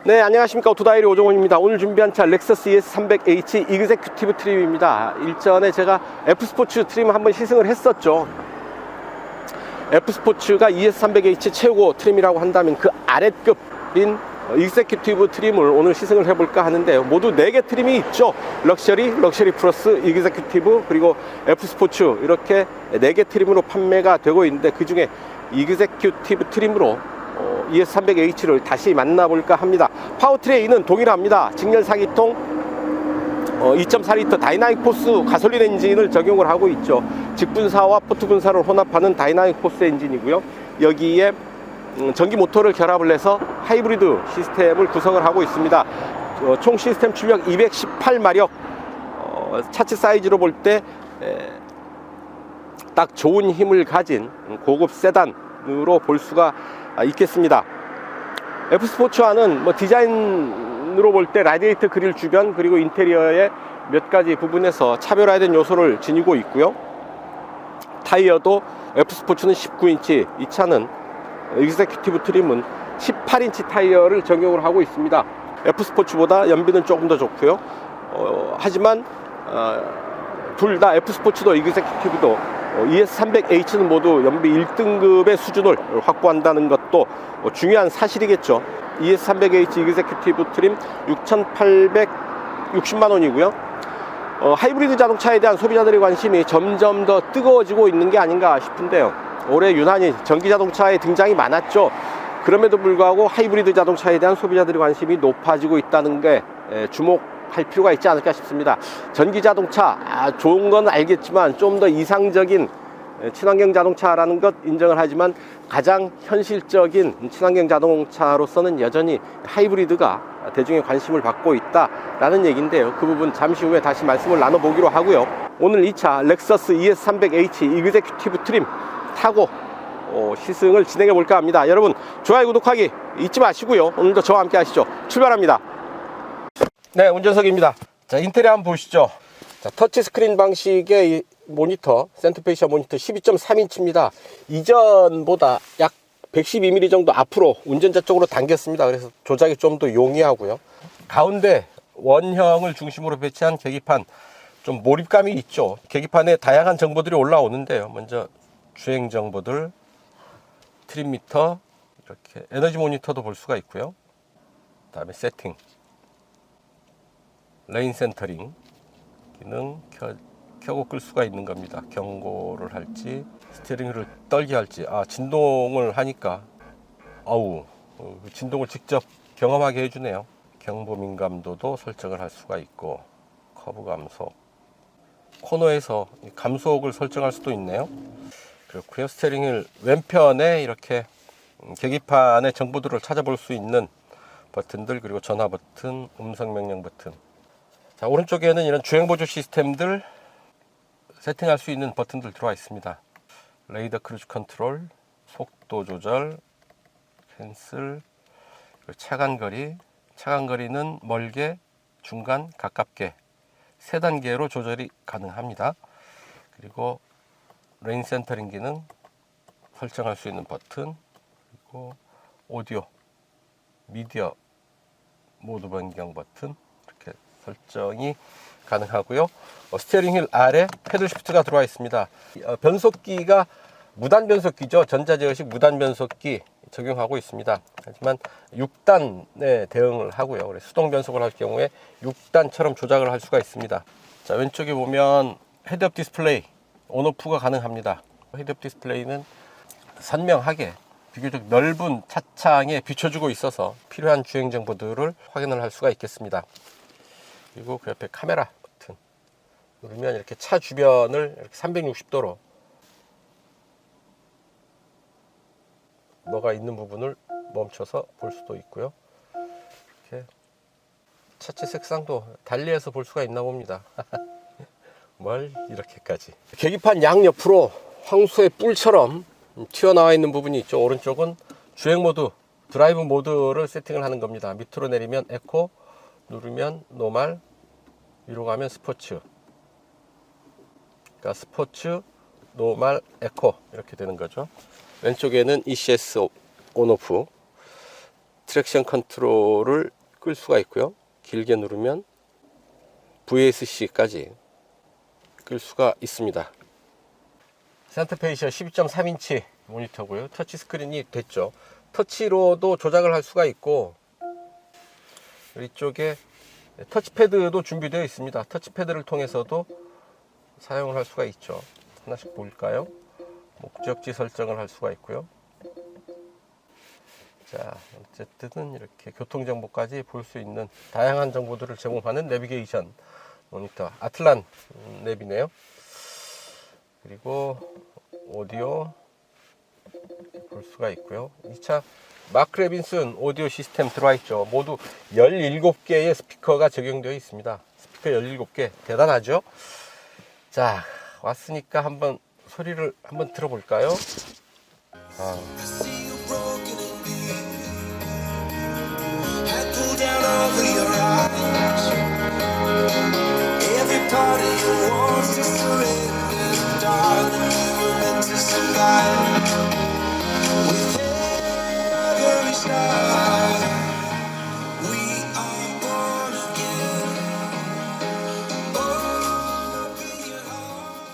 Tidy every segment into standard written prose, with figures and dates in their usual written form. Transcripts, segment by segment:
네, 안녕하십니까. 오토다이리 오종훈입니다. 오늘 준비한 차 렉서스 ES300H 이그제큐티브 트림입니다. 일전에 제가 F스포츠 트림 한번 시승을 했었죠. F스포츠가 ES300H 최고 트림이라고 한다면 그 아랫급인 이그제큐티브 트림을 오늘 시승을 해볼까 하는데, 모두 4개 트림이 있죠. 럭셔리 플러스, 이그제큐티브, 그리고 F스포츠, 이렇게 4개 트림으로 판매가 되고 있는데, 그 중에 이그제큐티브 트림으로 ES300H를 다시 만나볼까 합니다. 파워트레인은 동일합니다. 직렬 4기통 2.4L 다이나믹 포스 가솔린 엔진을 적용을 하고 있죠. 직분사와 포트 분사를 혼합하는 다이나믹 포스 엔진이고요. 여기에 전기 모터를 결합을 해서 하이브리드 시스템을 구성을 하고 있습니다. 총 시스템 출력 218마력, 차체 사이즈로 볼 때 딱 좋은 힘을 가진 고급 세단으로 볼 수가 있겠습니다. F스포츠와는 디자인으로 볼 때 라디에이터 그릴 주변, 그리고 인테리어의 몇 가지 부분에서 차별화된 요소를 지니고 있고요. 타이어도 F스포츠는 19인치, 이 차는 이그제큐티브 트림은 18인치 타이어를 적용을 하고 있습니다. F스포츠보다 연비는 조금 더 좋고요. 하지만 둘 다 F스포츠도 이그제큐티브도 ES300H는 모두 연비 1등급의 수준을 확보한다는 것도 중요한 사실이겠죠. ES300H 이그제큐티브 트림 6,860만 원이고요. 하이브리드 자동차에 대한 소비자들의 관심이 점점 더 뜨거워지고 있는 게 아닌가 싶은데요. 올해 유난히 전기 자동차의 등장이 많았죠. 그럼에도 불구하고 하이브리드 자동차에 대한 소비자들의 관심이 높아지고 있다는 게 주목할 필요가 있지 않을까 싶습니다. 전기 자동차 좋은 건 알겠지만 좀 더 이상적인 친환경 자동차라는 것 인정을 하지만, 가장 현실적인 친환경 자동차로서는 여전히 하이브리드가 대중의 관심을 받고 있다라는 얘기인데요. 그 부분 잠시 후에 다시 말씀을 나눠보기로 하고요. 오늘 이 차 렉서스 ES300H 이그제큐티브 트림 타고 시승을 진행해 볼까 합니다. 여러분, 좋아요, 구독하기 잊지 마시고요. 오늘도 저와 함께 하시죠. 출발합니다. 네, 운전석입니다. 자, 인테리어 한번 보시죠. 자, 터치 스크린 방식의 이 모니터, 센터페이시아 모니터 12.3인치입니다. 이전보다 약 112mm 정도 앞으로 운전자 쪽으로 당겼습니다. 그래서 조작이 좀 더 용이하고요. 가운데 원형을 중심으로 배치한 계기판, 좀 몰입감이 있죠. 계기판에 다양한 정보들이 올라오는데요. 먼저 주행 정보들, 트림 미터, 이렇게 에너지 모니터도 볼 수가 있고요. 그 다음에 세팅, 레인 센터링 기능 켜고 끌 수가 있는 겁니다. 경고를 할지, 스티어링 휠을 떨게 할지. 진동을 하니까 진동을 직접 경험하게 해주네요. 경보 민감도도 설정을 할 수가 있고, 커브 감속, 코너에서 감속을 설정할 수도 있네요. 그렇고요. 스티어링 휠 왼편에 이렇게 계기판의 정보들을 찾아볼 수 있는 버튼들, 그리고 전화 버튼, 음성 명령 버튼. 자, 오른쪽에는 이런 주행 보조 시스템들 세팅할 수 있는 버튼들 들어와 있습니다. 레이더 크루즈 컨트롤, 속도 조절, 캔슬, 차간거리. 차간거리는 멀게, 중간, 가깝게 세 단계로 조절이 가능합니다. 그리고 레인 센터링 기능 설정할 수 있는 버튼, 그리고 오디오, 미디어 모드 변경 버튼, 이렇게 설정이 가능하고요. 스티어링 휠 아래 패들 시프트가 들어와 있습니다. 변속기가 무단 변속기죠. 전자제어식 무단 변속기 적용하고 있습니다. 하지만 6단에 대응을 하고요. 그래서 수동 변속을 할 경우에 6단처럼 조작을 할 수가 있습니다. 자, 왼쪽에 보면 헤드업 디스플레이 온오프가 가능합니다. 헤드업 디스플레이는 선명하게 비교적 넓은 차창에 비춰주고 있어서 필요한 주행 정보들을 확인을 할 수가 있겠습니다. 그리고 그 옆에 카메라 버튼 누르면 이렇게 차 주변을 이렇게 360도로 뭐가 있는 부분을 멈춰서 볼 수도 있고요. 이렇게 차체 색상도 달리해서 볼 수가 있나 봅니다. 뭘 이렇게까지. 계기판 양옆으로 황소의 뿔처럼 튀어나와 있는 부분이 있죠. 오른쪽은 주행 모드, 드라이브 모드를 세팅을 하는 겁니다. 밑으로 내리면 에코, 누르면 노멀, 위로 가면 스포츠. 그러니까 스포츠, 노멀, 에코 이렇게 되는 거죠. 왼쪽에는 ECS 온오프, 트랙션 컨트롤을 끌 수가 있고요. 길게 누르면 VSC까지 끌 수가 있습니다. 센터페이시아 12.3인치 모니터고요. 터치 스크린이 됐죠. 터치로도 조작을 할 수가 있고, 이쪽에 터치패드도 준비되어 있습니다. 터치패드를 통해서도 사용을 할 수가 있죠. 하나씩 볼까요? 목적지 설정을 할 수가 있고요. 자, 어쨌든 이렇게 교통정보까지 볼 수 있는 다양한 정보들을 제공하는 내비게이션 모니터 아틀란 랩이네요. 그리고 오디오 볼 수가 있고요. 2차 마크 레빈슨 오디오 시스템 들어와 있죠. 모두 17개의 스피커가 적용되어 있습니다. 스피커 17개 대단하죠? 자, 왔으니까 한번 소리를 한번 들어볼까요?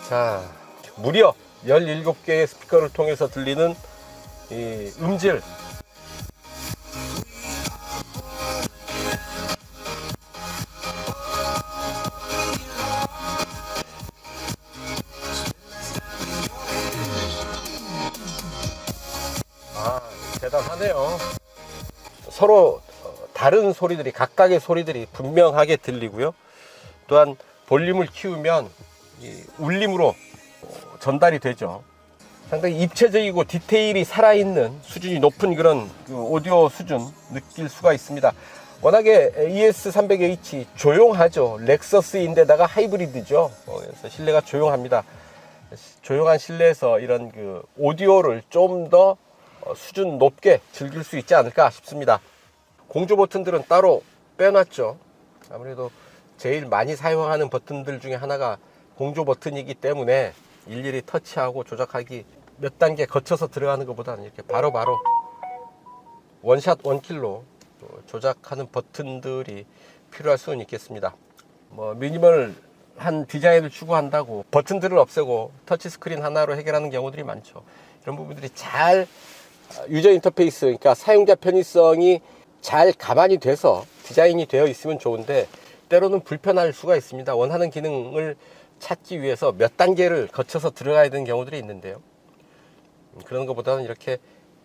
자, 무려 17개의 스피커를 통해서 들리는 이 음질. 대단하네요. 서로 다른 소리들이, 각각의 소리들이 분명하게 들리고요. 또한 볼륨을 키우면 울림으로 전달이 되죠. 상당히 입체적이고 디테일이 살아있는 수준이 높은 그런 오디오 수준 느낄 수가 있습니다. 워낙에 ES300H 조용하죠. 렉서스인데다가 하이브리드죠. 그래서 실내가 조용합니다. 조용한 실내에서 이런 오디오를 좀 더 수준 높게 즐길 수 있지 않을까 싶습니다. 공조 버튼들은 따로 빼놨죠. 아무래도 제일 많이 사용하는 버튼들 중에 하나가 공조 버튼이기 때문에 일일이 터치하고 조작하기 몇 단계 거쳐서 들어가는 것보다는 이렇게 바로바로 원샷 원킬로 조작하는 버튼들이 필요할 수는 있겠습니다. 미니멀한 디자인을 추구한다고 버튼들을 없애고 터치 스크린 하나로 해결하는 경우들이 많죠. 이런 부분들이 잘 유저 인터페이스, 그러니까 사용자 편의성이 잘 가반이 돼서 디자인이 되어 있으면 좋은데, 때로는 불편할 수가 있습니다. 원하는 기능을 찾기 위해서 몇 단계를 거쳐서 들어가야 되는 경우들이 있는데요. 그런 것보다는 이렇게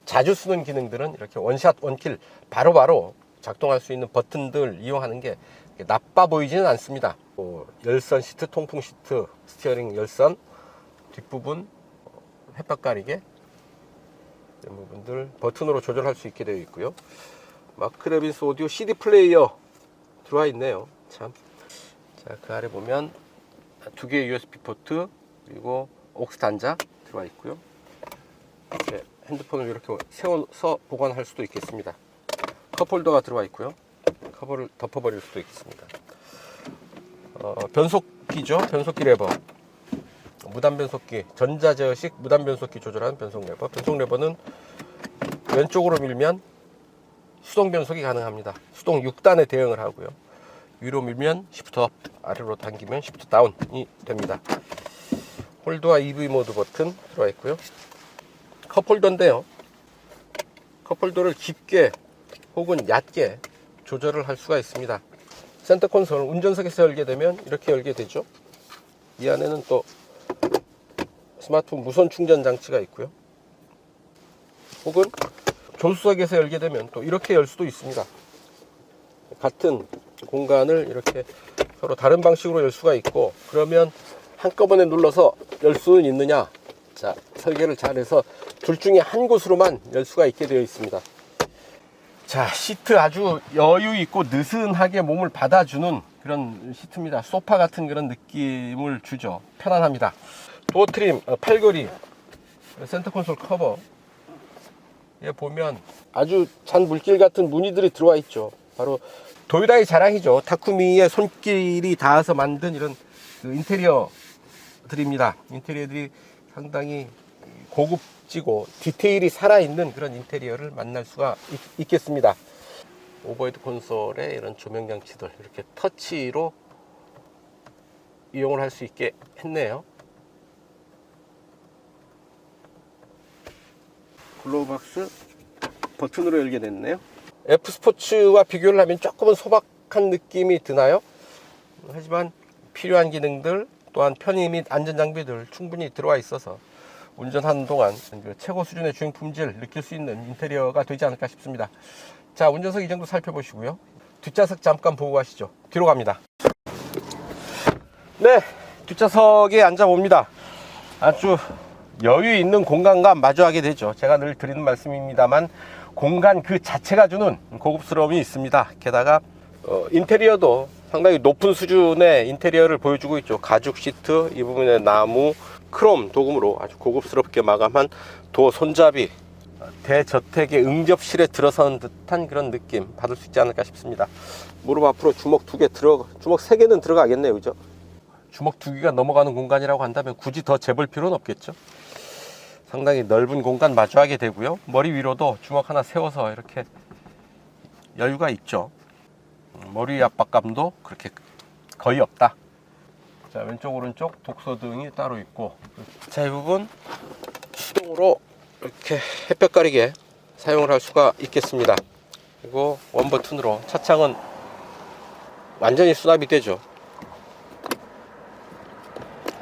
자주 쓰는 기능들은 이렇게 원샷 원킬 바로바로 작동할 수 있는 버튼들 이용하는 게 나빠 보이지는 않습니다. 열선 시트, 통풍 시트, 스티어링 열선, 뒷부분 햇볕 가리개, 이런 부분들 버튼으로 조절할 수 있게 되어 있고요. 마크 레빈슨 오디오 CD 플레이어 들어와 있네요. 참. 자, 그 아래 보면 2개의 USB 포트, 그리고 옥스 단자 들어와 있고요. 이렇게 핸드폰을 이렇게 세워서 보관할 수도 있겠습니다. 컵홀더가 들어와 있고요. 커버를 덮어버릴 수도 있겠습니다. 변속기죠. 변속기 레버. 무단 변속기, 전자제어식 무단 변속기 조절하는 변속 레버. 변속 레버는 왼쪽으로 밀면 수동 변속이 가능합니다. 수동 6단에 대응을 하고요. 위로 밀면 시프트 업, 아래로 당기면 시프트 다운이 됩니다. 홀더와 EV 모드 버튼 들어와 있고요. 컵홀더인데요. 컵홀더를 깊게 혹은 얕게 조절을 할 수가 있습니다. 센터 콘솔 운전석에서 열게 되면 이렇게 열게 되죠. 이 안에는 또 스마트폰 무선 충전 장치가 있고요. 혹은 조수석에서 열게 되면 또 이렇게 열 수도 있습니다. 같은 공간을 이렇게 서로 다른 방식으로 열 수가 있고, 그러면 한꺼번에 눌러서 열 수는 있느냐? 자, 설계를 잘해서 둘 중에 한 곳으로만 열 수가 있게 되어 있습니다. 자, 시트 아주 여유 있고 느슨하게 몸을 받아주는 그런 시트입니다. 소파 같은 그런 느낌을 주죠. 편안합니다. 도어 트림, 팔걸이, 센터 콘솔 커버. 에 보면 아주 잔 물길 같은 무늬들이 들어와 있죠. 바로 도요다의 자랑이죠. 타쿠미의 손길이 닿아서 만든 이런 인테리어들입니다. 인테리어들이 상당히 고급지고 디테일이 살아있는 그런 인테리어를 만날 수가 있겠습니다. 오버헤드 콘솔에 이런 조명 장치들 이렇게 터치로 이용을 할 수 있게 했네요. 글로우박스 버튼으로 열게 됐네요. F 스포츠와 비교를 하면 조금은 소박한 느낌이 드나요? 하지만 필요한 기능들 또한 편의 및 안전 장비들 충분히 들어와 있어서 운전하는 동안 최고 수준의 주행 품질 느낄 수 있는 인테리어가 되지 않을까 싶습니다. 자, 운전석 이 정도 살펴보시고요. 뒷좌석 잠깐 보고 가시죠. 뒤로 갑니다. 네, 뒷좌석에 앉아봅니다. 아주 여유 있는 공간과 마주하게 되죠. 제가 늘 드리는 말씀입니다만 공간 그 자체가 주는 고급스러움이 있습니다. 게다가 인테리어도 상당히 높은 수준의 인테리어를 보여주고 있죠. 가죽 시트, 이 부분에 나무, 크롬 도금으로 아주 고급스럽게 마감한 도어 손잡이, 대저택의 응접실에 들어선 듯한 그런 느낌 받을 수 있지 않을까 싶습니다. 무릎 앞으로 주먹 2개 주먹 3개는 들어가겠네요. 그죠? 주먹 2개가 넘어가는 공간이라고 한다면 굳이 더 재볼 필요는 없겠죠. 상당히 넓은 공간 마주하게 되고요. 머리 위로도 주먹 하나 세워서 이렇게 여유가 있죠. 머리 압박감도 그렇게 거의 없다. 자, 왼쪽 오른쪽 독서등이 따로 있고, 자, 이 부분 수동으로 이렇게 햇볕 가리개 사용을 할 수가 있겠습니다. 그리고 원 버튼으로 차창은 완전히 수납이 되죠.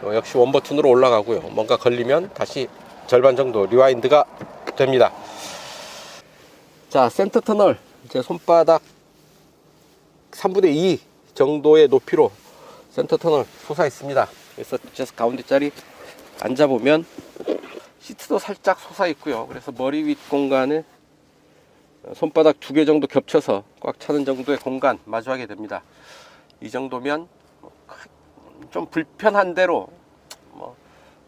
역시 원 버튼으로 올라가고요. 뭔가 걸리면 다시 절반 정도 리와인드가 됩니다. 자, 센터 터널 제 손바닥 3분의 2 정도의 높이로 센터 터널 솟아 있습니다. 그래서 뒷좌석 가운데 자리 앉아보면 시트도 살짝 솟아 있고요. 그래서 머리 윗 공간에 손바닥 2개 정도 겹쳐서 꽉 차는 정도의 공간 마주하게 됩니다. 이 정도면 좀 불편한 대로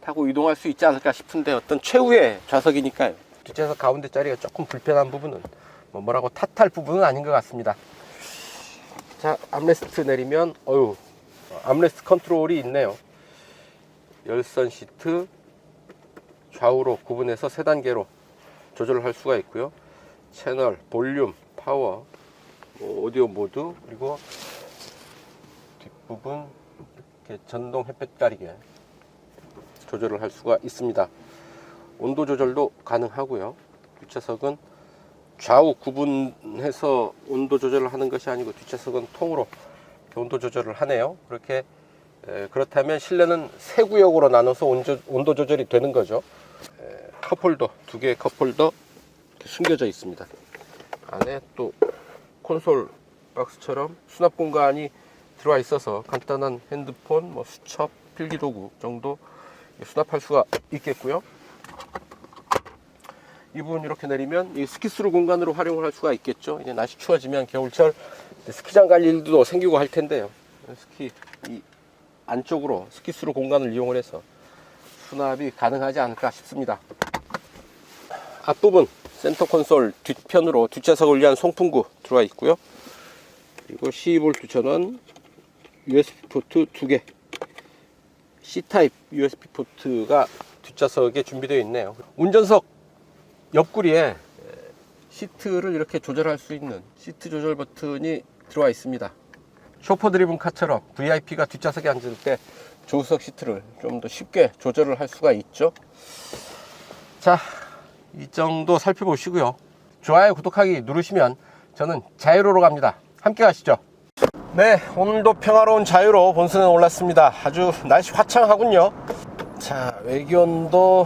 타고 이동할 수 있지 않을까 싶은데 어떤 최후의 좌석이니까요. 뒷좌석 가운데 자리가 조금 불편한 부분은 뭐라고 탓할 부분은 아닌 것 같습니다. 자, 암레스트 내리면 암레스트 컨트롤이 있네요. 열선 시트 좌우로 구분해서 3단계로 조절을 할 수가 있고요. 채널, 볼륨, 파워, 오디오 모드, 그리고 뒷부분 이렇게 전동 햇볕 가리개 조절을 할 수가 있습니다. 온도 조절도 가능하고요. 뒷좌석은 좌우 구분해서 온도 조절을 하는 것이 아니고 뒷좌석은 통으로 온도 조절을 하네요. 그렇다면 실내는 3구역으로 나눠서 온도 조절이 되는 거죠. 컵홀더, 2개의 컵홀더 숨겨져 있습니다. 안에 또 콘솔 박스처럼 수납 공간이 들어와 있어서 간단한 핸드폰, 수첩, 필기도구 정도 수납할 수가 있겠고요. 이 부분 이렇게 내리면 이 스키스루 공간으로 활용을 할 수가 있겠죠. 이제 날씨 추워지면 겨울철 스키장 갈 일도 생기고 할 텐데요. 이 안쪽으로 스키스루 공간을 이용을 해서 수납이 가능하지 않을까 싶습니다. 앞부분 센터 콘솔 뒤편으로 뒷좌석을 위한 송풍구 들어와 있고요. 그리고 12V 전원, USB 포트 2개, C타입 USB 포트가 뒷좌석에 준비되어 있네요. 운전석 옆구리에 시트를 이렇게 조절할 수 있는 시트 조절 버튼이 들어와 있습니다. 쇼퍼 드리븐 카처럼 VIP가 뒷좌석에 앉을 때 조수석 시트를 좀 더 쉽게 조절을 할 수가 있죠. 자, 이 정도 살펴보시고요. 좋아요, 구독하기 누르시면 저는 자유로로 갑니다. 함께 가시죠. 네, 오늘도 평화로운 자유로 본선에 올랐습니다. 아주 날씨 화창하군요. 자, 외기온도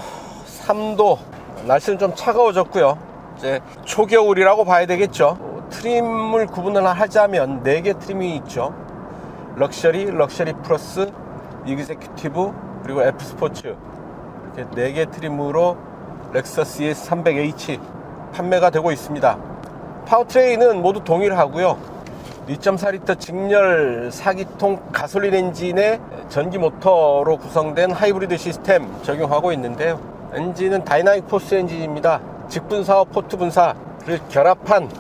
3도, 날씨는 좀 차가워졌고요. 이제 초겨울이라고 봐야 되겠죠. 트림을 구분을 하자면 4개 트림이 있죠. 럭셔리, 럭셔리 플러스, 이그제큐티브, 그리고 F 스포츠, 이렇게 4개 트림으로 렉서스 ES300H 판매가 되고 있습니다. 파워트레인은 모두 동일하고요. 2.4L 직렬 4기통 가솔린 엔진의 전기 모터로 구성된 하이브리드 시스템 적용하고 있는데요. 엔진은 다이나믹 포스 엔진입니다. 직분사와 포트 분사를 결합한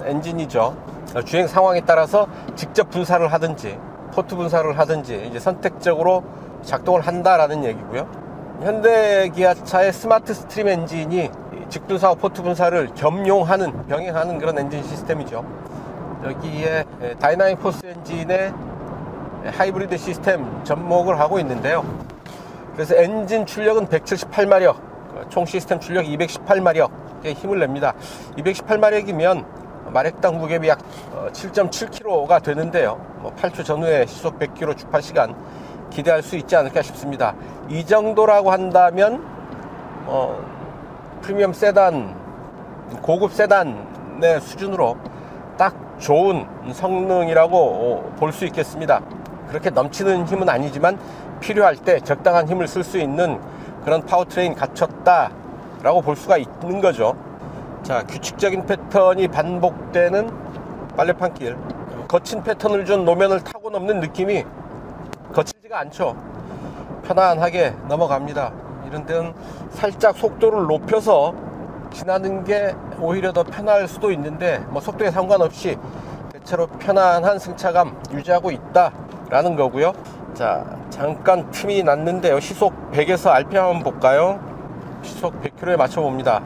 엔진이죠. 주행 상황에 따라서 직접 분사를 하든지 포트 분사를 하든지 이제 선택적으로 작동을 한다라는 얘기고요. 현대기아차의 스마트 스트림 엔진이 직분사와 포트 분사를 겸용하는 병행하는 그런 엔진 시스템이죠. 여기에 다이나믹 포스 엔진의 하이브리드 시스템 접목을 하고 있는데요. 그래서 엔진 출력은 178마력, 총 시스템 출력 218마력의 힘을 냅니다. 218마력이면 마력당 무게비 약 7.7kg가 되는데요. 8초 전후에 시속 100km 주파시간 기대할 수 있지 않을까 싶습니다. 이 정도라고 한다면 프리미엄 세단, 고급 세단의 수준으로 딱 좋은 성능이라고 볼 수 있겠습니다. 그렇게 넘치는 힘은 아니지만 필요할 때 적당한 힘을 쓸 수 있는 그런 파워트레인 갖췄다 라고 볼 수가 있는 거죠. 자, 규칙적인 패턴이 반복되는 빨래판길, 거친 패턴을 준 노면을 타고 넘는 느낌이 거칠지가 않죠. 편안하게 넘어갑니다. 이런 데는 살짝 속도를 높여서 지나는 게 오히려 더 편할 수도 있는데 속도에 상관없이 대체로 편안한 승차감 유지하고 있다 라는 거고요. 자, 잠깐 틈이 났는데요. 시속 100에서 RPM 한번 볼까요? 시속 100km에 맞춰 봅니다.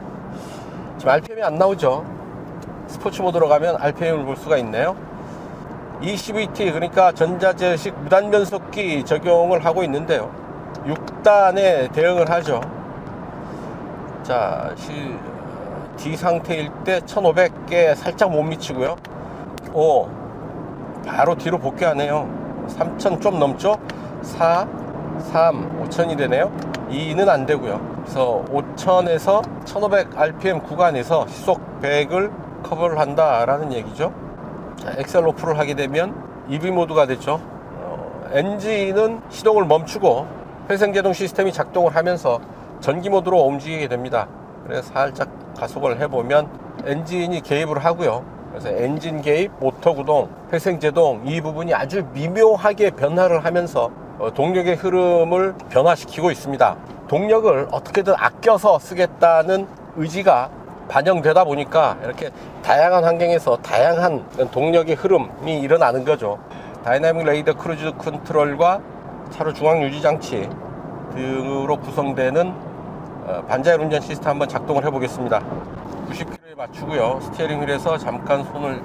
지금 RPM이 안 나오죠. 스포츠 모드로 가면 RPM을 볼 수가 있네요. ECVT, 그러니까 전자제식 무단 변속기 적용을 하고 있는데요. 6단에 대응을 하죠. 자, D 상태일 때 1500개 살짝 못 미치고요. 바로 뒤로 복귀하네요. 3000 좀 넘죠? 4, 3, 5000이 되네요. 2는 안 되고요. 그래서 5000에서 1500 RPM 구간에서 시속 100을 커버를 한다라는 얘기죠. 자, 엑셀 오프를 하게 되면 EV 모드가 되죠. 엔진은 시동을 멈추고 회생제동 시스템이 작동을 하면서 전기 모드로 움직이게 됩니다. 그래서 살짝 가속을 해보면 엔진이 개입을 하고요. 그래서 엔진 개입, 모터 구동, 회생제동 이 부분이 아주 미묘하게 변화를 하면서 동력의 흐름을 변화시키고 있습니다. 동력을 어떻게든 아껴서 쓰겠다는 의지가 반영되다 보니까 이렇게 다양한 환경에서 다양한 동력의 흐름이 일어나는 거죠. 다이나믹 레이더 크루즈 컨트롤과 차로 중앙 유지 장치 등으로 구성되는 반자율 운전 시스템 한번 작동을 해 보겠습니다. 90km에 맞추고요. 스티어링 휠에서 잠깐 손을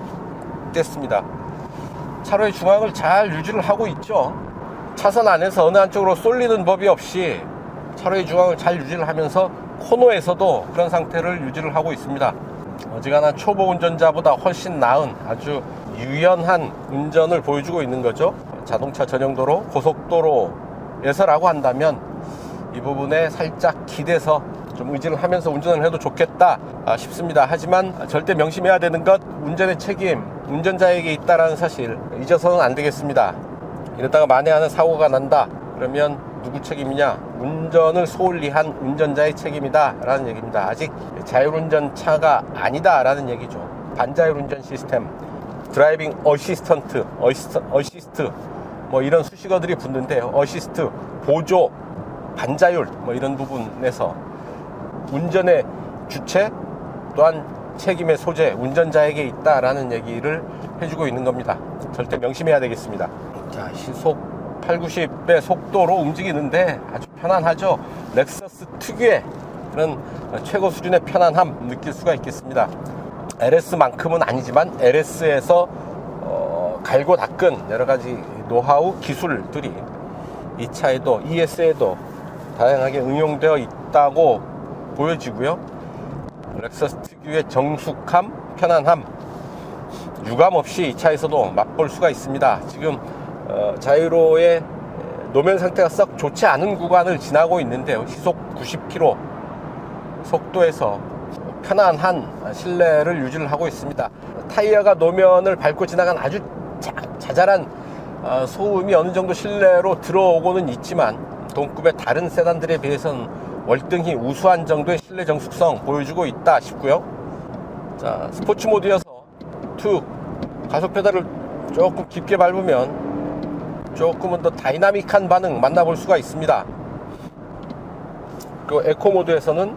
뗐습니다. 차로의 중앙을 잘 유지를 하고 있죠. 차선 안에서 어느 한쪽으로 쏠리는 법이 없이 차로의 중앙을 잘 유지를 하면서 코너에서도 그런 상태를 유지를 하고 있습니다. 어지간한 초보 운전자보다 훨씬 나은 아주 유연한 운전을 보여주고 있는 거죠. 자동차 전용도로, 고속도로에서라고 한다면 이 부분에 살짝 기대서 좀 의지를 하면서 운전을 해도 좋겠다 싶습니다. 하지만 절대 명심해야 되는 것, 운전의 책임 운전자에게 있다는 사실 잊어서는 안 되겠습니다. 이러다가 만에 하나 사고가 난다 그러면 누구 책임이냐? 운전을 소홀히 한 운전자의 책임이다 라는 얘기입니다. 아직 자율운전차가 아니다 라는 얘기죠. 반자율운전 시스템, 드라이빙 어시스턴트, 어시스트 이런 수식어들이 붙는데요. 어시스트, 보조, 반자율 이런 부분에서 운전의 주체 또한 책임의 소재 운전자에게 있다라는 얘기를 해주고 있는 겁니다. 절대 명심해야 되겠습니다. 자, 시속 8, 90배 속도로 움직이는데 아주 편안하죠. 렉서스 특유의 그런 최고 수준의 편안함 느낄 수가 있겠습니다. LS만큼은 아니지만 LS에서 갈고 닦은 여러가지 노하우 기술들이 이 차에도 ES에도 다양하게 응용되어 있다고 보여지고요. 렉서스 특유의 정숙함, 편안함 유감 없이 이 차에서도 맛볼 수가 있습니다. 지금 자유로의 노면 상태가 썩 좋지 않은 구간을 지나고 있는데요. 시속 90km 속도에서 편안한 실내를 유지를 하고 있습니다. 타이어가 노면을 밟고 지나간 아주 자잘한 소음이 어느 정도 실내로 들어오고는 있지만 동급의 다른 세단들에 비해서는 월등히 우수한 정도의 실내 정숙성 보여주고 있다 싶고요. 자, 스포츠 모드여서 툭 가속 페달을 조금 깊게 밟으면 조금은 더 다이나믹한 반응 만나볼 수가 있습니다. 그리고 에코 모드에서는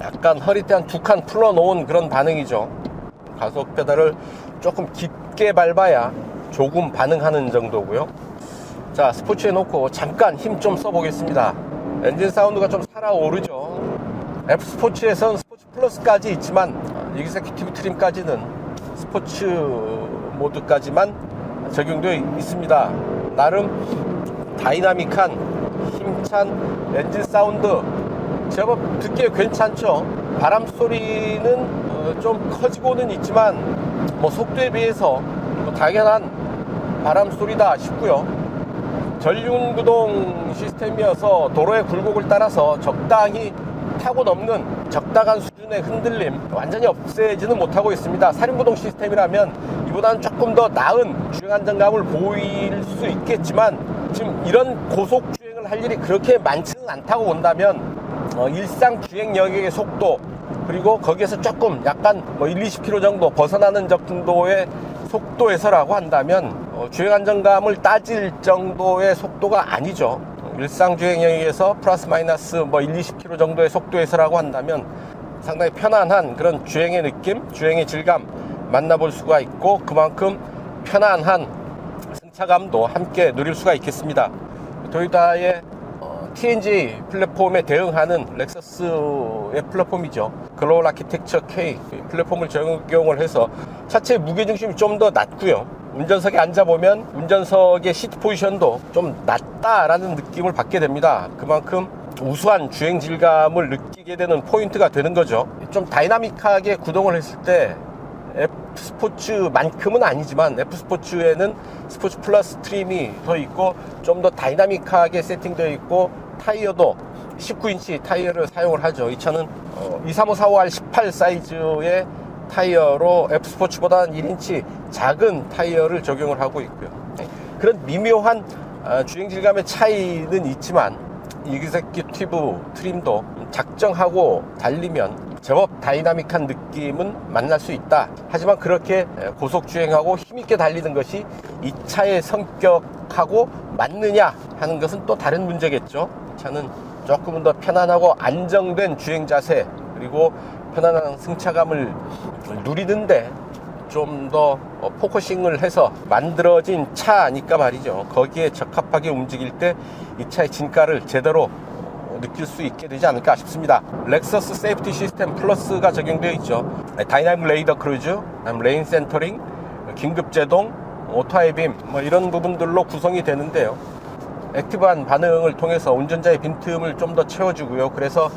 약간 허리띠 한 2칸 풀어놓은 그런 반응이죠. 가속 페달을 조금 깊게 밟아야 조금 반응하는 정도고요. 자, 스포츠에 놓고 잠깐 힘 좀 써보겠습니다. 엔진 사운드가 좀 살아오르죠. F 스포츠에서는 스포츠 플러스까지 있지만 익세큐티브 트림까지는 스포츠 모드까지만 적용되어 있습니다. 나름 다이나믹한 힘찬 엔진 사운드 제법 듣기에 괜찮죠. 바람 소리는 좀 커지고는 있지만 속도에 비해서 당연한 바람 소리다 싶고요. 전륜구동 시스템이어서 도로의 굴곡을 따라서 적당히 타고 넘는 적당한 수준의 흔들림 완전히 없애지는 못하고 있습니다. 사륜구동 시스템이라면 이보다는 조금 더 나은 주행 안정감을 보일 수 있겠지만 지금 이런 고속 주행을 할 일이 그렇게 많지는 않다고 본다면 일상 주행 영역의 속도 그리고 거기에서 조금 약간 1-20km 정도 벗어나는 정도의 속도에서라고 한다면 주행 안정감을 따질 정도의 속도가 아니죠. 일상 주행 영역에서 플러스 마이너스 1-20km 정도의 속도에서라고 한다면 상당히 편안한 그런 주행의 느낌, 주행의 질감 만나볼 수가 있고 그만큼 편안한 승차감도 함께 누릴 수가 있겠습니다. 토요타의 TNGA 플랫폼에 대응하는 렉서스의 플랫폼이죠. 글로벌 아키텍처 K 플랫폼을 적용을 해서 차체의 무게중심이 좀 더 낮고요. 운전석에 앉아보면 운전석의 시트 포지션도 좀 낮다라는 느낌을 받게 됩니다. 그만큼 우수한 주행 질감을 느끼게 되는 포인트가 되는 거죠. 좀 다이나믹하게 구동을 했을 때 F스포츠만큼은 아니지만 F스포츠에는 스포츠 플러스 트림이 더 있고 좀 더 다이나믹하게 세팅되어 있고 타이어도 19인치 타이어를 사용을 하죠. 이 차는 235-455R 18 사이즈의 타이어로 F스포츠보다는 1인치 작은 타이어를 적용을 하고 있고요. 그런 미묘한 주행 질감의 차이는 있지만 이그제큐티브 트림도 작정하고 달리면 제법 다이나믹한 느낌은 만날 수 있다. 하지만 그렇게 고속 주행하고 힘있게 달리는 것이 이 차의 성격하고 맞느냐 하는 것은 또 다른 문제겠죠. 이 차는 조금 더 편안하고 안정된 주행 자세 그리고 편안한 승차감을 누리는데 좀 더 포커싱을 해서 만들어진 차니까 말이죠. 거기에 적합하게 움직일 때 이 차의 진가를 제대로 느낄 수 있게 되지 않을까 싶습니다. 렉서스 세이프티 시스템 플러스가 적용되어 있죠. 다이나믹 레이더 크루즈, 레인 센터링, 긴급 제동, 오토 하이빔 이런 부분들로 구성이 되는데요. 액티브한 반응을 통해서 운전자의 빈틈을 좀 더 채워주고요. 그래서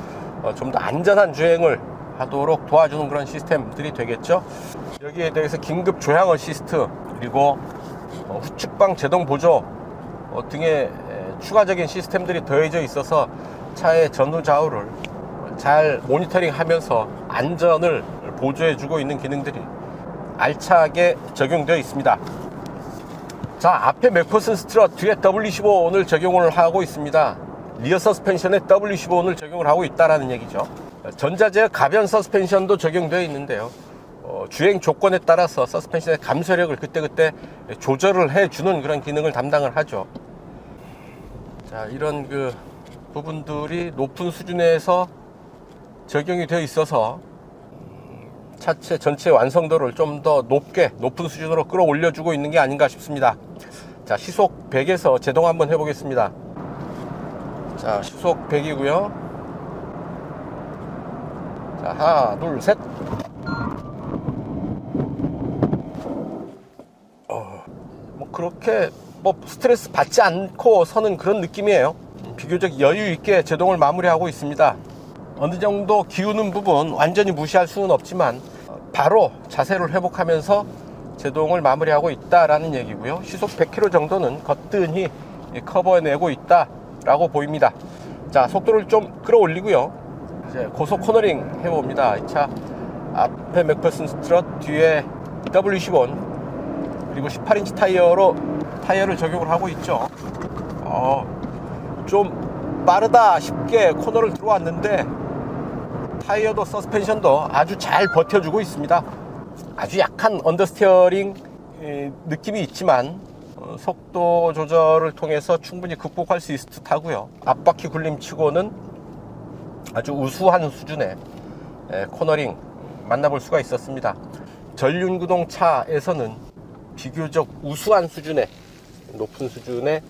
좀 더 안전한 주행을 하도록 도와주는 그런 시스템들이 되겠죠. 여기에 대해서 긴급 조향 어시스트 그리고 후측방 제동 보조 등의 추가적인 시스템들이 더해져 있어서 차의 전후 좌우를 잘 모니터링 하면서 안전을 보조해주고 있는 기능들이 알차게 적용되어 있습니다. 자, 앞에 맥퍼슨 스트럿, 뒤에 W15를 적용을 하고 있습니다. 리어 서스펜션에 W15를 적용을 하고 있다는 얘기죠. 전자제어 가변 서스펜션도 적용되어 있는데요. 주행 조건에 따라서 서스펜션의 감소력을 그때그때 조절을 해주는 그런 기능을 담당을 하죠. 자, 이런 그 부분들이 높은 수준에서 적용이 되어 있어서 차체 전체 완성도를 좀 더 높은 수준으로 끌어올려주고 있는 게 아닌가 싶습니다. 자, 시속 100에서 제동 한번 해보겠습니다. 자, 시속 100이고요. 자, 하나, 둘, 셋. 그렇게 스트레스 받지 않고 서는 그런 느낌이에요. 비교적 여유 있게 제동을 마무리하고 있습니다. 어느 정도 기우는 부분 완전히 무시할 수는 없지만 바로 자세를 회복하면서 제동을 마무리하고 있다라는 얘기고요. 시속 100km 정도는 거뜬히 커버해내고 있다라고 보입니다. 자, 속도를 좀 끌어올리고요. 이제 고속 코너링 해봅니다. 이 차 앞에 맥퍼슨 스트럿, 뒤에 W15 그리고 18인치 타이어를 적용을 하고 있죠. 좀 빠르다 싶게 코너를 들어왔는데 타이어도 서스펜션도 아주 잘 버텨주고 있습니다. 아주 약한 언더스티어링 느낌이 있지만 속도 조절을 통해서 충분히 극복할 수 있을 듯 하고요. 앞바퀴 굴림치고는 아주 우수한 수준의 코너링 만나볼 수가 있었습니다. 전륜구동 차에서는 비교적 우수한 수준의 높은 수준의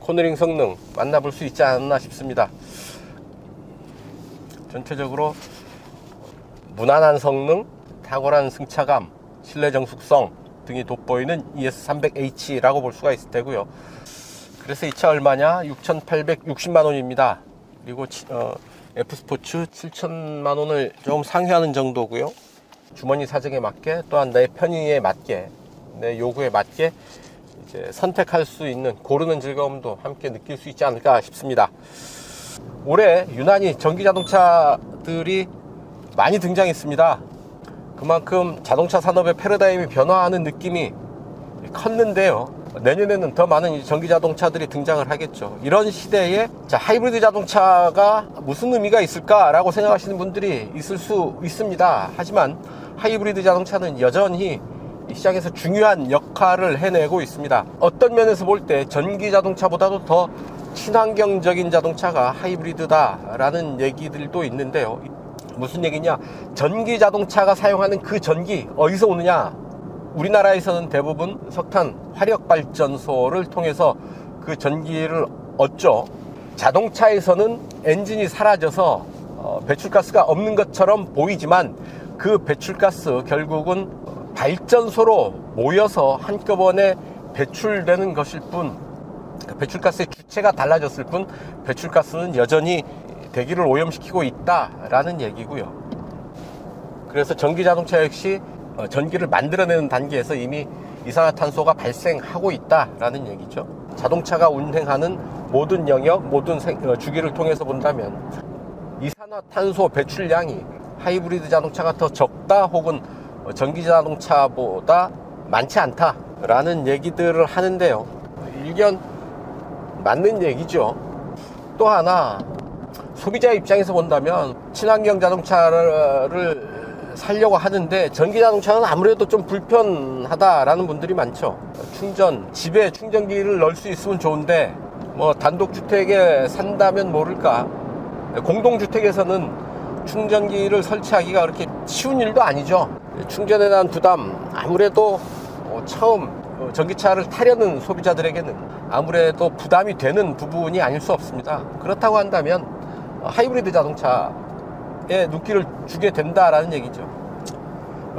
코너링 성능 만나볼 수 있지 않나 싶습니다. 전체적으로 무난한 성능, 탁월한 승차감, 실내 정숙성 등이 돋보이는 ES300H라고 볼 수가 있을 테고요. 그래서 이 차 얼마냐? 6,860만 원입니다. 그리고 F스포츠 7천만 원을 조금 상회하는 정도고요. 주머니 사정에 맞게, 또한 내 편의에 맞게, 내 요구에 맞게 이제 선택할 수 있는, 고르는 즐거움도 함께 느낄 수 있지 않을까 싶습니다. 올해 유난히 전기 자동차들이 많이 등장했습니다. 그만큼 자동차 산업의 패러다임이 변화하는 느낌이 컸는데요. 내년에는 더 많은 전기 자동차들이 등장을 하겠죠. 이런 시대에 하이브리드 자동차가 무슨 의미가 있을까라고 생각하시는 분들이 있을 수 있습니다. 하지만 하이브리드 자동차는 여전히 이 시장에서 중요한 역할을 해내고 있습니다. 어떤 면에서 볼 때 전기 자동차보다도 더 친환경적인 자동차가 하이브리드다라는 얘기들도 있는데요. 무슨 얘기냐? 전기 자동차가 사용하는 그 전기 어디서 오느냐? 우리나라에서는 대부분 석탄 화력발전소를 통해서 그 전기를 얻죠. 자동차에서는 엔진이 사라져서 배출가스가 없는 것처럼 보이지만 그 배출가스 결국은 발전소로 모여서 한꺼번에 배출되는 것일 뿐, 배출가스의 주체가 달라졌을 뿐 배출가스는 여전히 대기를 오염시키고 있다라는 얘기고요. 그래서 전기 자동차 역시 전기를 만들어내는 단계에서 이미 이산화탄소가 발생하고 있다라는 얘기죠. 자동차가 운행하는 모든 영역, 모든 주기를 통해서 본다면 이산화탄소 배출량이 하이브리드 자동차가 더 적다, 혹은 전기 자동차보다 많지 않다라는 얘기들을 하는데요. 일견 맞는 얘기죠. 또 하나, 소비자 입장에서 본다면 친환경 자동차를 살려고 하는데 전기 자동차는 아무래도 좀 불편하다라는 분들이 많죠. 집에 충전기를 넣을 수 있으면 좋은데, 뭐 단독주택에 산다면 모를까, 공동주택에서는 충전기를 설치하기가 그렇게 쉬운 일도 아니죠. 충전에 대한 부담, 아무래도 처음 전기차를 타려는 소비자들에게는 아무래도 부담이 되는 부분이 아닐 수 없습니다. 그렇다고 한다면 하이브리드 자동차에 눈길을 주게 된다라는 얘기죠.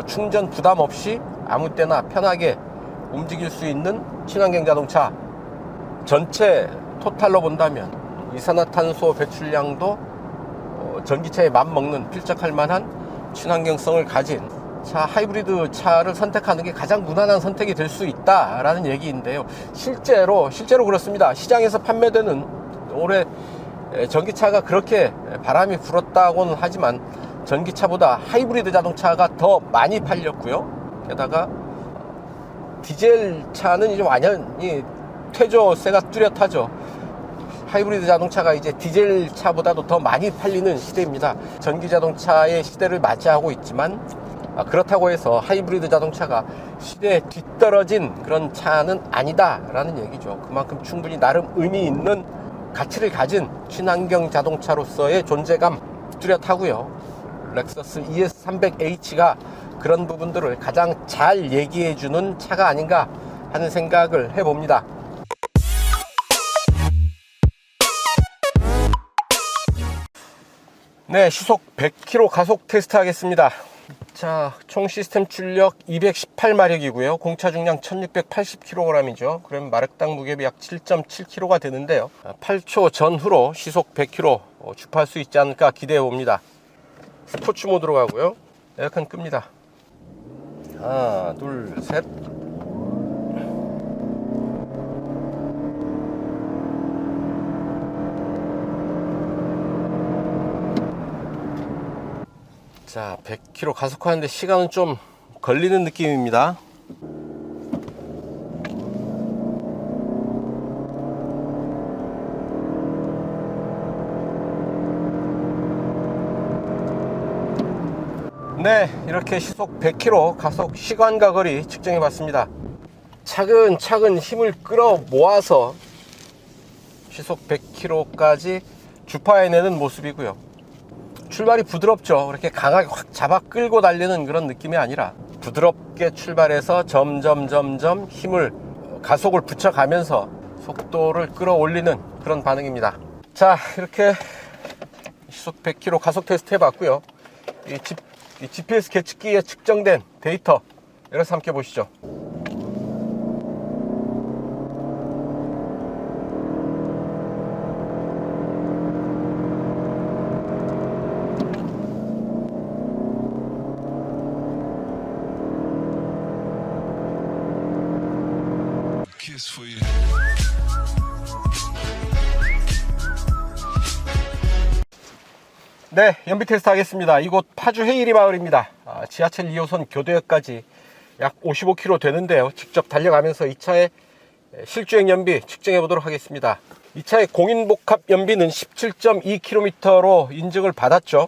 충전 부담 없이 아무 때나 편하게 움직일 수 있는 친환경 자동차, 전체 토탈로 본다면 이산화탄소 배출량도 전기차에 맞먹는, 필적할 만한 친환경성을 가진 하이브리드 차를 선택하는 게 가장 무난한 선택이 될 수 있다라는 얘기인데요. 실제로 그렇습니다. 시장에서 판매되는 올해 전기차가 그렇게 바람이 불었다고는 하지만 전기차보다 하이브리드 자동차가 더 많이 팔렸고요. 게다가 디젤 차는 이제 완전히 퇴조세가 뚜렷하죠. 하이브리드 자동차가 이제 디젤 차보다도 더 많이 팔리는 시대입니다. 전기 자동차의 시대를 맞이하고 있지만 그렇다고 해서 하이브리드 자동차가 시대에 뒤떨어진 그런 차는 아니다라는 얘기죠. 그만큼 충분히 나름 의미 있는 가치를 가진 친환경 자동차로서의 존재감 뚜렷하고요. 렉서스 ES300H가 그런 부분들을 가장 잘 얘기해주는 차가 아닌가 하는 생각을 해봅니다. 네, 시속 100km 가속 테스트 하겠습니다. 자, 총 시스템 출력 218마력이고요. 공차 중량 1680kg이죠. 그럼 마력당 무게비 약 7.7kg가 되는데요. 8초 전후로 시속 100km 주파할 수 있지 않을까 기대해 봅니다. 스포츠 모드로 가고요. 에어컨 끕니다. 하나, 둘, 셋. 자, 100km 가속하는데 시간은 좀 걸리는 느낌입니다. 네, 이렇게 시속 100km 가속 시간과 거리 측정해 봤습니다. 차근차근 힘을 끌어 모아서 시속 100km까지 주파해내는 모습이고요. 출발이 부드럽죠. 그렇게 강하게 확 잡아 끌고 달리는 그런 느낌이 아니라 부드럽게 출발해서 점점 힘을, 가속을 붙여가면서 속도를 끌어올리는 그런 반응입니다. 자, 이렇게 시속 100km 가속 테스트 해봤고요. 이 GPS 계측기에 측정된 데이터 이래서 함께 보시죠. 네, 연비 테스트 하겠습니다. 이곳 파주 해일이 마을입니다. 지하철 2호선 교대역까지 약 55km 되는데요. 직접 달려가면서 이 차의 실주행 연비 측정해 보도록 하겠습니다. 이 차의 공인복합 연비는 17.2km로 인증을 받았죠.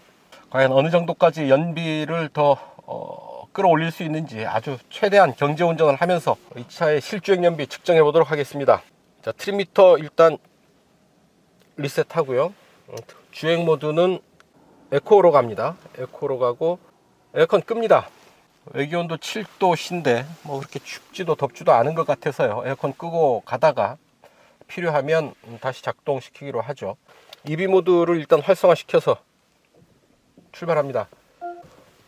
과연 어느 정도까지 연비를 더 끌어올릴 수 있는지 아주 최대한 경제 운전을 하면서 이 차의 실주행 연비 측정해 보도록 하겠습니다. 자, 트림미터 일단 리셋하고요. 주행 모드는 에코로 갑니다. 에코로 가고 에어컨 끕니다. 외기온도 7도신데 뭐 그렇게 춥지도 덥지도 않은 것 같아서요. 에어컨 끄고 가다가 필요하면 다시 작동시키기로 하죠. EV 모드를 일단 활성화시켜서 출발합니다.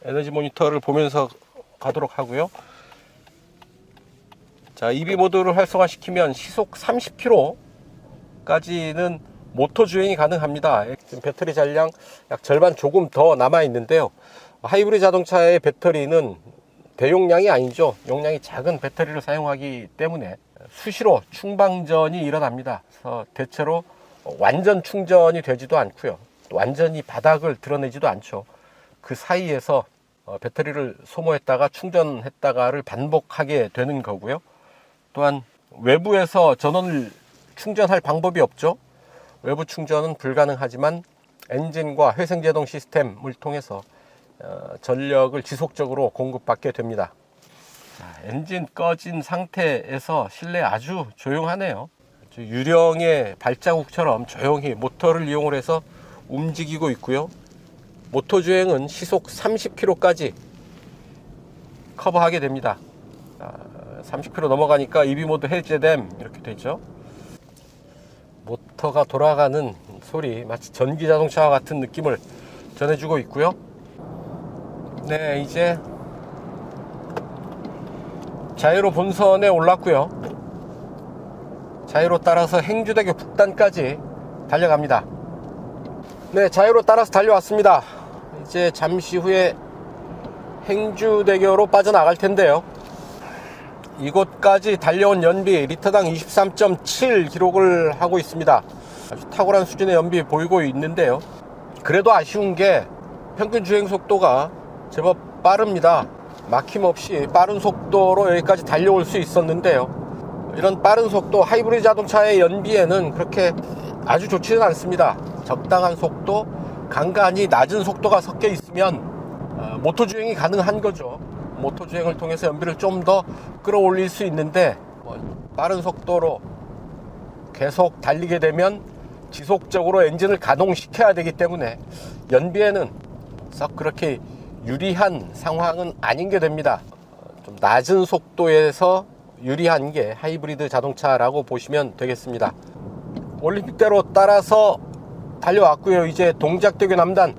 에너지 모니터를 보면서 가도록 하고요. 자, EV 모드를 활성화시키면 시속 30km까지는 모터 주행이 가능합니다. 지금 배터리 잔량 약 절반 조금 더 남아 있는데요. 하이브리드 자동차의 배터리는 대용량이 아니죠. 용량이 작은 배터리를 사용하기 때문에 수시로 충방전이 일어납니다. 그래서 대체로 완전 충전이 되지도 않고요. 완전히 바닥을 드러내지도 않죠. 그 사이에서 배터리를 소모했다가 충전했다가를 반복하게 되는 거고요. 또한 외부에서 전원을 충전할 방법이 없죠. 외부 충전은 불가능하지만 엔진과 회생제동 시스템을 통해서 전력을 지속적으로 공급받게 됩니다. 자, 엔진 꺼진 상태에서 실내 아주 조용하네요. 유령의 발자국처럼 조용히 모터를 이용을 해서 움직이고 있고요. 모터 주행은 시속 30km까지 커버하게 됩니다. 30km 넘어가니까 EV 모드 해제됨 이렇게 되죠. 모터가 돌아가는 소리, 마치 전기 자동차와 같은 느낌을 전해주고 있고요. 네, 이제 자이로 본선에 올랐고요. 자이로 따라서 행주대교 북단까지 달려갑니다. 네, 자이로 따라서 달려왔습니다. 이제 잠시 후에 행주대교로 빠져나갈 텐데요. 이곳까지 달려온 연비 리터당 23.7 기록을 하고 있습니다. 아주 탁월한 수준의 연비 보이고 있는데요. 그래도 아쉬운 게 평균 주행 속도가 제법 빠릅니다. 막힘없이 빠른 속도로 여기까지 달려올 수 있었는데요. 이런 빠른 속도, 하이브리드 자동차의 연비에는 그렇게 아주 좋지는 않습니다. 적당한 속도, 간간히 낮은 속도가 섞여 있으면 모터 주행이 가능한 거죠. 모터 주행을 통해서 연비를 좀 더 끌어올릴 수 있는데 빠른 속도로 계속 달리게 되면 지속적으로 엔진을 가동시켜야 되기 때문에 연비에는 썩 그렇게 유리한 상황은 아닌 게 됩니다. 좀 낮은 속도에서 유리한 게 하이브리드 자동차라고 보시면 되겠습니다. 올림픽대로 따라서 달려왔고요. 이제 동작대교 남단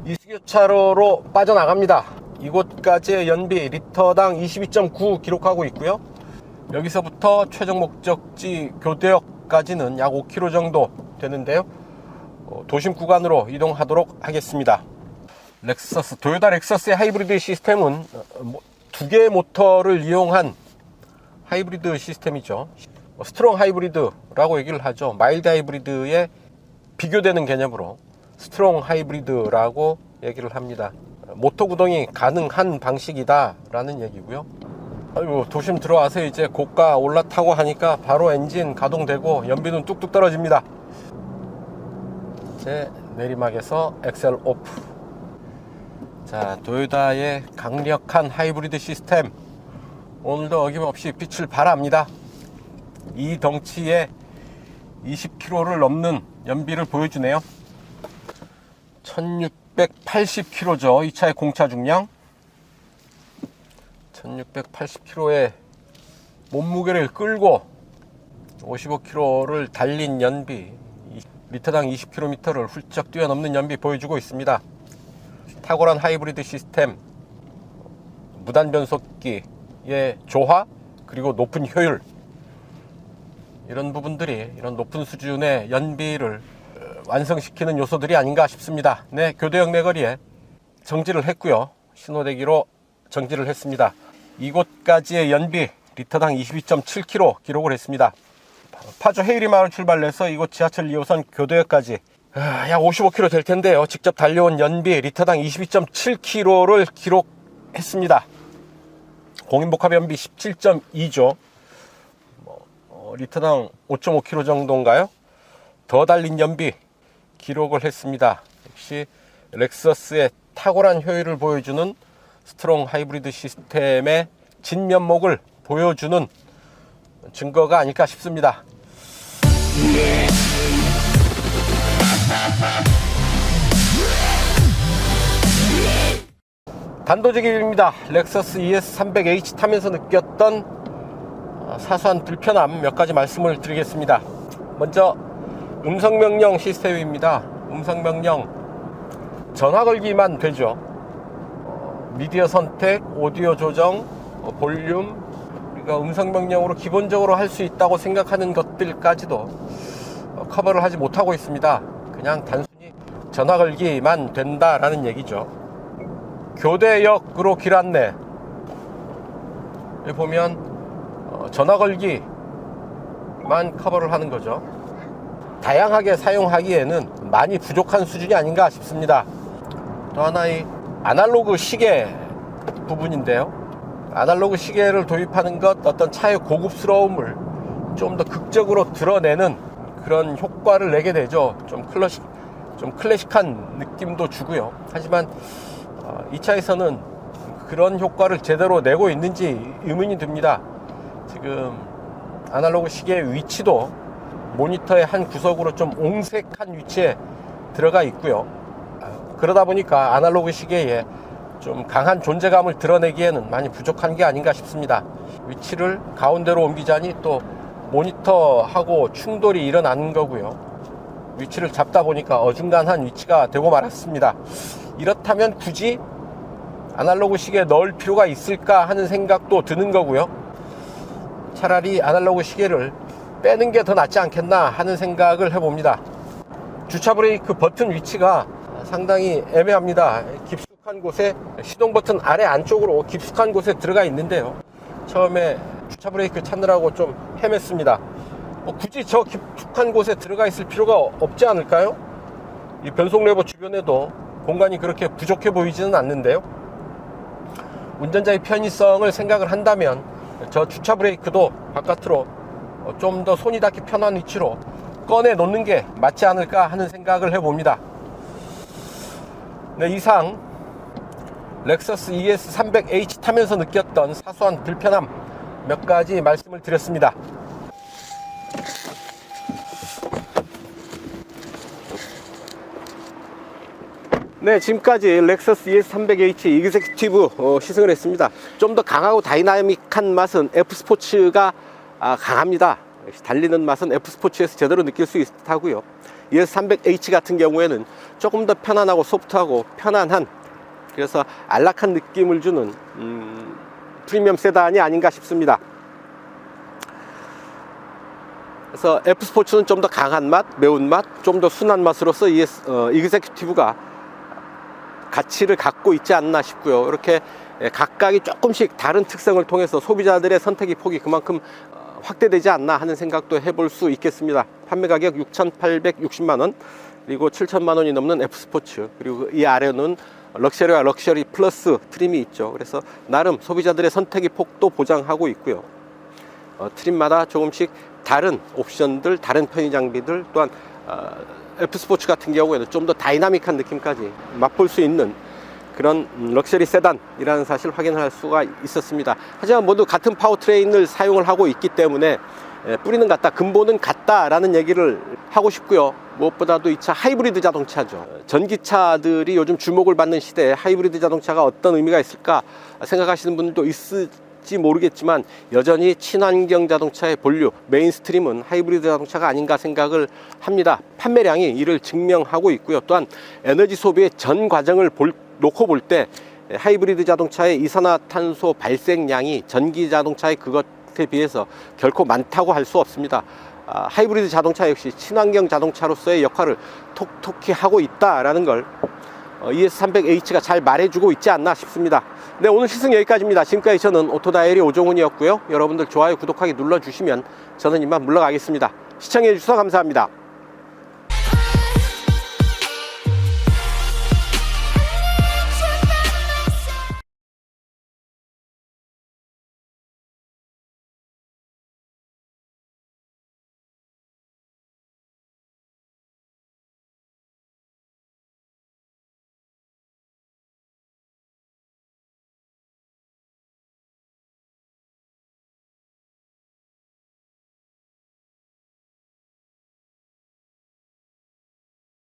이수교차로로 빠져나갑니다. 이곳까지의 연비 리터당 22.9 기록하고 있고요. 여기서부터 최종 목적지 교대역까지는 약 5km 정도 되는데요. 도심 구간으로 이동하도록 하겠습니다. 토요타 렉서스의 하이브리드 시스템은 두 개의 모터를 이용한 하이브리드 시스템이죠. 스트롱 하이브리드라고 얘기를 하죠. 마일드 하이브리드에 비교되는 개념으로 스트롱 하이브리드라고 얘기를 합니다. 모터 구동이 가능한 방식이다 라는 얘기고요. 아이고, 도심 들어와서 이제 고가 올라타고 하니까 바로 엔진 가동되고 연비는 뚝뚝 떨어집니다. 이제 내리막에서 엑셀 오프. 자, 토요타의 강력한 하이브리드 시스템 오늘도 어김없이 빛을 발합니다. 이 덩치에 20km를 넘는 연비를 보여주네요. 1680km죠. 이 차의 공차 중량 1680km의 몸무게를 끌고 55km를 달린 연비, 리터당 20km를 훌쩍 뛰어넘는 연비 보여주고 있습니다. 탁월한 하이브리드 시스템, 무단 변속기, 조화, 그리고 높은 효율, 이런 부분들이 이런 높은 수준의 연비를 완성시키는 요소들이 아닌가 싶습니다. 네, 교대역 내거리에 정지를 했고요. 신호대기로 정지를 했습니다. 이곳까지의 연비 리터당 22.7km 기록을 했습니다. 파주 헤이리마을 출발해서 이곳 지하철 2호선 교대역까지 약 55km 될 텐데요. 직접 달려온 연비 리터당 22.7km를 기록했습니다. 공인복합 연비 17.2죠. 리터당 5.5km 정도인가요? 더 달린 연비 기록을 했습니다. 역시 렉서스의 탁월한 효율을 보여주는 스트롱 하이브리드 시스템의 진면목을 보여주는 증거가 아닐까 싶습니다. 단도직입입니다. 렉서스 ES300H 타면서 느꼈던 사소한 불편함 몇 가지 말씀을 드리겠습니다. 먼저 음성명령 시스템입니다. 음성명령 전화 걸기만 되죠. 미디어 선택, 오디오 조정, 볼륨, 우리가 음성명령으로 기본적으로 할 수 있다고 생각하는 것들까지도 커버를 하지 못하고 있습니다. 그냥 단순히 전화 걸기만 된다라는 얘기죠. 교대역으로 길 안내, 여기 보면 전화 걸기만 커버를 하는 거죠. 다양하게 사용하기에는 많이 부족한 수준이 아닌가 싶습니다. 또 하나의 아날로그 시계 부분인데요. 아날로그 시계를 도입하는 것, 어떤 차의 고급스러움을 좀 더 극적으로 드러내는 그런 효과를 내게 되죠. 좀 클래식한 느낌도 주고요. 하지만 이 차에서는 그런 효과를 제대로 내고 있는지 의문이 듭니다. 지금 아날로그 시계의 위치도 모니터의 한 구석으로 좀 옹색한 위치에 들어가 있고요. 그러다 보니까 아날로그 시계에 좀 강한 존재감을 드러내기에는 많이 부족한 게 아닌가 싶습니다. 위치를 가운데로 옮기자니 또 모니터하고 충돌이 일어나는 거고요. 위치를 잡다 보니까 어중간한 위치가 되고 말았습니다. 이렇다면 굳이 아날로그 시계에 넣을 필요가 있을까 하는 생각도 드는 거고요. 차라리 아날로그 시계를 빼는 게 더 낫지 않겠나 하는 생각을 해봅니다. 주차 브레이크 버튼 위치가 상당히 애매합니다. 깊숙한 곳에, 시동 버튼 아래 안쪽으로 깊숙한 곳에 들어가 있는데요. 처음에 주차 브레이크 찾느라고 좀 헤맸습니다. 굳이 저 깊숙한 곳에 들어가 있을 필요가 없지 않을까요? 이 변속 레버 주변에도 공간이 그렇게 부족해 보이지는 않는데요. 운전자의 편의성을 생각을 한다면 저 주차 브레이크도 바깥으로 좀 더 손이 닿기 편한 위치로 꺼내 놓는 게 맞지 않을까 하는 생각을 해봅니다. 네, 이상 렉서스 ES300H 타면서 느꼈던 사소한 불편함 몇 가지 말씀을 드렸습니다. 네, 지금까지 렉서스 ES300H 이그제큐티브 시승을 했습니다. 좀 더 강하고 다이나믹한 맛은 F스포츠가 강합니다. 달리는 맛은 F스포츠에서 제대로 느낄 수 있다고요. ES300H 같은 경우에는 조금 더 편안하고 소프트하고 편안한, 그래서 안락한 느낌을 주는 프리미엄 세단이 아닌가 싶습니다. 그래서 F스포츠는 좀 더 강한 맛, 매운맛, 좀 더 순한 맛으로서 이그제큐티브가 가치를 갖고 있지 않나 싶고요. 이렇게 각각이 조금씩 다른 특성을 통해서 소비자들의 선택의 폭이 그만큼 확대되지 않나 하는 생각도 해볼 수 있겠습니다. 판매 가격 6,860만원, 그리고 7,000만원이 넘는 F스포츠, 그리고 이 아래는 럭셔리와 럭셔리 플러스 트림이 있죠. 그래서 나름 소비자들의 선택의 폭도 보장하고 있고요. 트림마다 조금씩 다른 옵션들, 다른 편의 장비들, 또한 F스포츠 같은 경우에는 좀 더 다이나믹한 느낌까지 맛볼 수 있는 그런 럭셔리 세단이라는 사실 확인할 수가 있었습니다. 하지만 모두 같은 파워트레인을 사용을 하고 있기 때문에 뿌리는 같다, 근본은 같다라는 얘기를 하고 싶고요. 무엇보다도 이 차 하이브리드 자동차죠. 전기차들이 요즘 주목을 받는 시대에 하이브리드 자동차가 어떤 의미가 있을까 생각하시는 분들도 있을지 모르겠지만, 여전히 친환경 자동차의 본류, 메인스트림은 하이브리드 자동차가 아닌가 생각을 합니다. 판매량이 이를 증명하고 있고요. 또한 에너지 소비의 전 과정을 놓고 볼 때 하이브리드 자동차의 이산화탄소 발생량이 전기 자동차의 그것에 비해서 결코 많다고 할 수 없습니다. 하이브리드 자동차 역시 친환경 자동차로서의 역할을 톡톡히 하고 있다라는 걸 ES300H가 잘 말해주고 있지 않나 싶습니다. 네, 오늘 시승 여기까지입니다. 지금까지 저는 오토다이어리 오종훈이었고요. 여러분들 좋아요, 구독하기 눌러주시면 저는 이만 물러가겠습니다. 시청해주셔서 감사합니다.